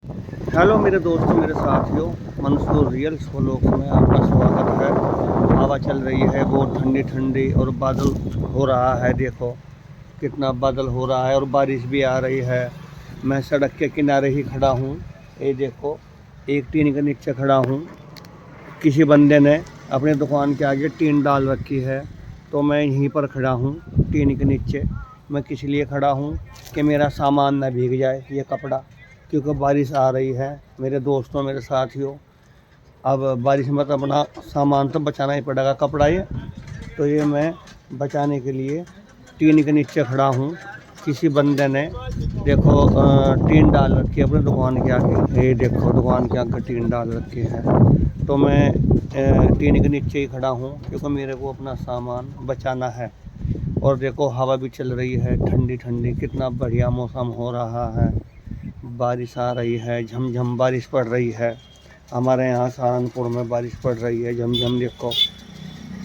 Hello मेरे दोस्तों, मेरे साथियों, मंसूर रियल्स व्लॉग्स में आपका स्वागत है। हवा चल रही है बहुत ठंडी ठंडी और बादल हो रहा है। देखो कितना बादल हो रहा है और बारिश भी आ रही है। मैं सड़क के किनारे ही खड़ा हूँ। ये देखो, एक टीन के नीचे खड़ा हूँ। किसी बंदे ने अपनी दुकान के आगे टीन डाल रखी है, तो मैं यहीं पर खड़ा हूँ टीन के नीचे। मैं किस लिए खड़ा हूँ कि मेरा सामान ना भीग जाए, ये कपड़ा, क्योंकि बारिश आ रही है मेरे दोस्तों, मेरे साथियों। अब बारिश में तो अपना सामान तो बचाना ही पड़ेगा, कपड़ा ये। तो ये मैं बचाने के लिए टीन के नीचे खड़ा हूँ। किसी बंदे ने देखो टीन डाल रखी है अपनी दुकान के आगे। ये देखो दुकान के आगे टीन डाल रखी है, तो मैं टीन के नीचे ही खड़ा हूँ क्योंकि मेरे को अपना सामान बचाना है। और देखो हवा भी चल रही है ठंडी ठंडी, कितना बढ़िया मौसम हो रहा है। बारिश आ रही है, झमझम बारिश पड़ रही है। हमारे यहाँ सहारनपुर में बारिश पड़ रही है झमझम। देखो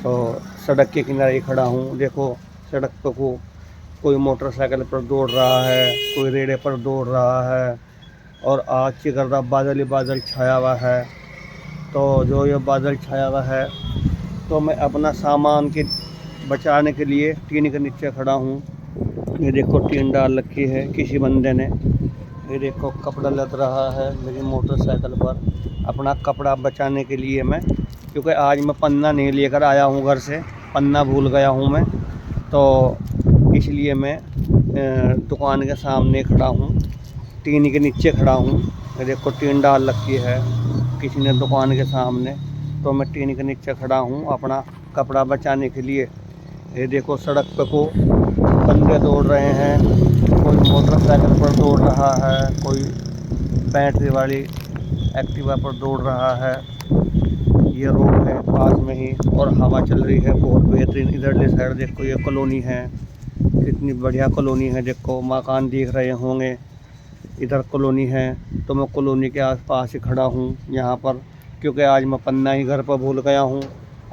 तो सड़क के किनारे खड़ा हूँ। देखो सड़क पर कोई मोटरसाइकिल पर दौड़ रहा है, कोई रेड़े पर दौड़ रहा है। और आज चिकरदा बादल ही बादल छाया हुआ है। तो जो ये बादल छाया हुआ है, तो मैं अपना सामान के बचाने के लिए टीन के नीचे खड़ा हूँ। ये देखो टीन डाल रखी है किसी बंदे ने। ये देखो कपड़ा लद रहा है मेरी मोटरसाइकिल पर। अपना कपड़ा बचाने के लिए मैं, क्योंकि आज मैं पन्ना नहीं लेकर आया हूँ घर से, पन्ना भूल गया हूँ मैं। तो इसलिए मैं दुकान के सामने खड़ा हूँ, टीन के नीचे खड़ा हूँ। ये देखो टीन डाल रखी है किसी ने दुकान के सामने, तो मैं टीन के नीचे खड़ा हूँ अपना कपड़ा बचाने के लिए। ये देखो सड़क पे को बंदे दौड़ रहे हैं, कोई मोटरसाइकिल पर दौड़ रहा है, कोई बैटरी वाली एक्टिवा पर दौड़ रहा है। ये रोड है पास में ही और हवा चल रही है बहुत बेहतरीन। इधरली साइड देखो ये कॉलोनी है, कितनी बढ़िया कॉलोनी है। देखो मकान दिख रहे होंगे, इधर कॉलोनी है। तो मैं कॉलोनी के आसपास ही खड़ा हूँ यहाँ पर, क्योंकि आज मैं पन्ना ही घर पर भूल गया हूँ।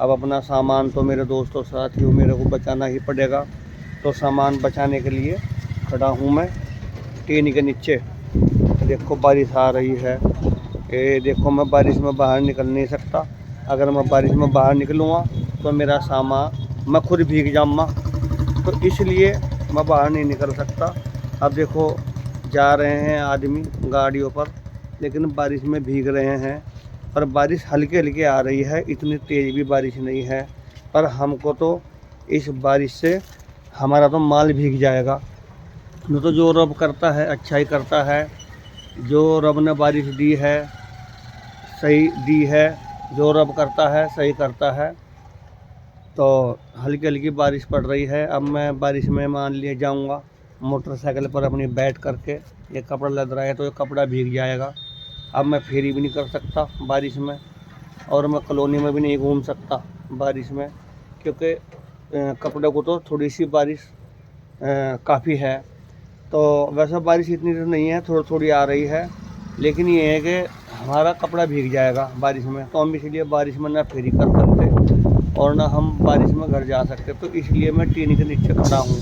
अब अपना सामान तो मेरे दोस्तों साथियों मेरे को बचाना ही पड़ेगा। तो सामान बचाने के लिए खड़ा हूँ मैं टीन के नीचे। देखो बारिश आ रही है। ये देखो मैं बारिश में बाहर निकल नहीं सकता। अगर मैं बारिश में बाहर निकलूँगा तो मेरा सामान, मैं खुद भीग जाऊँगा। तो इसलिए मैं बाहर नहीं निकल सकता। अब देखो जा रहे हैं आदमी गाड़ियों पर, लेकिन बारिश में भीग रहे हैं। पर बारिश हल्की हल्की आ रही है, इतनी तेज़ भी बारिश नहीं है। पर हमको तो इस बारिश से हमारा तो माल भीग जाएगा। तो जो रब करता है अच्छा ही करता है। जो रब ने बारिश दी है सही दी है, जो रब करता है सही करता है। तो हल्की हल्की बारिश पड़ रही है। अब मैं बारिश में मान लिए जाऊंगा मोटरसाइकिल पर अपनी बैठ करके। ये कपड़ा लद रहा है तो ये कपड़ा भीग जाएगा। अब मैं फेरी भी नहीं कर सकता बारिश में, और मैं कॉलोनी में भी नहीं घूम सकता बारिश में, क्योंकि कपड़े को तो थोड़ी सी बारिश काफ़ी है। तो वैसे बारिश इतनी तो नहीं है, थोड़ी थोड़ी आ रही है, लेकिन ये है कि हमारा कपड़ा भीग जाएगा बारिश में। तो हम इसलिए बारिश में ना फेरी कर सकते और ना हम बारिश में घर जा सकते। तो इसलिए मैं टीन के नीचे खड़ा हूँ,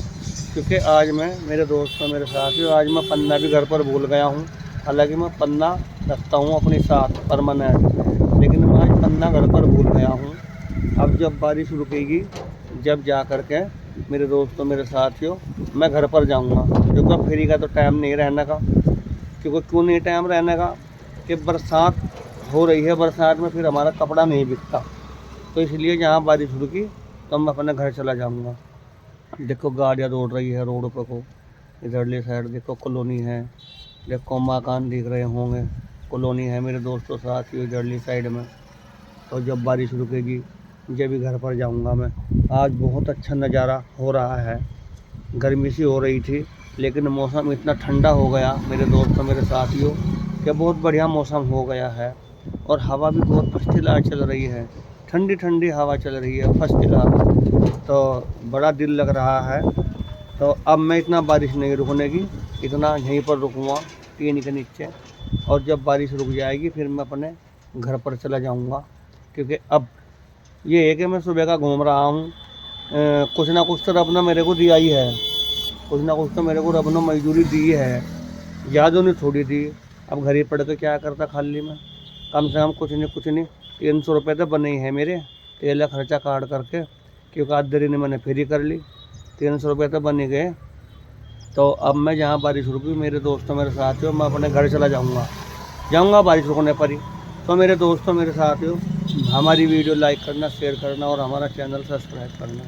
क्योंकि आज मैं, मेरे दोस्तों मेरे साथ, आज मैं पन्ना भी घर पर भूल गया हूँ। हालांकि मैं पन्ना रखता हूँ अपने साथ परमानेंट, लेकिन मैं आज पन्ना घर पर भूल गया हूँ। अब जब बारिश रुकेगी, जब जा कर के मेरे दोस्तों मेरे साथियों मैं घर पर जाऊंगा, क्योंकि फेरी का तो टाइम नहीं रहने का। क्योंकि क्यों नहीं टाइम रहने का, कि बरसात हो रही है, बरसात में फिर हमारा कपड़ा नहीं बिकता। तो इसलिए जहाँ बारिश रुकी तो मैं अपने घर चला जाऊंगा। देखो गाड़ियाँ दौड़ रही है रोड पर को। इधरली साइड देखो कॉलोनी है, देखो मकान दिख रहे होंगे, कॉलोनी है मेरे दोस्तों साथियों इधरली साइड में। तो जब बारिश रुकेगी जब भी घर पर जाऊंगा मैं। आज बहुत अच्छा नज़ारा हो रहा है। गर्मी सी हो रही थी, लेकिन मौसम इतना ठंडा हो गया मेरे दोस्तों मेरे साथियों कि बहुत बढ़िया मौसम हो गया है। और हवा भी बहुत फर्स्ट क्लास चल रही है, ठंडी ठंडी हवा चल रही है फर्स्ट क्लास। तो बड़ा दिल लग रहा है। तो अब मैं इतना बारिश नहीं रुकने की, इतना यहीं पर रुकूँगा टीन के नीचे। और जब बारिश रुक जाएगी फिर मैं अपने घर पर चला जाऊँगा। क्योंकि अब ये है कि मैं सुबह का घूम रहा हूँ, कुछ ना कुछ तो रब ने मेरे को दिया ही है, कुछ ना कुछ तो मेरे को रब ने मजदूरी दी है, यादों ने थोड़ी दी। अब घर ही पड़ के क्या करता खाली में, कम से कम कुछ नहीं 300 रुपये तो बने ही है मेरे, तेल का खर्चा काट करके, क्योंकि आधे ने मैंने फ्री कर ली, 300 रुपये तो बन ही गए। तो अब मैं जहाँ बारिश रुकी, मेरे दोस्तों मेरे साथियों, मैं अपने घर चला जाऊँगा बारिश रुकने पर ही। तो मेरे दोस्तों मेरे साथियों, हमारी वीडियो लाइक करना, शेयर करना और हमारा चैनल सब्सक्राइब करना।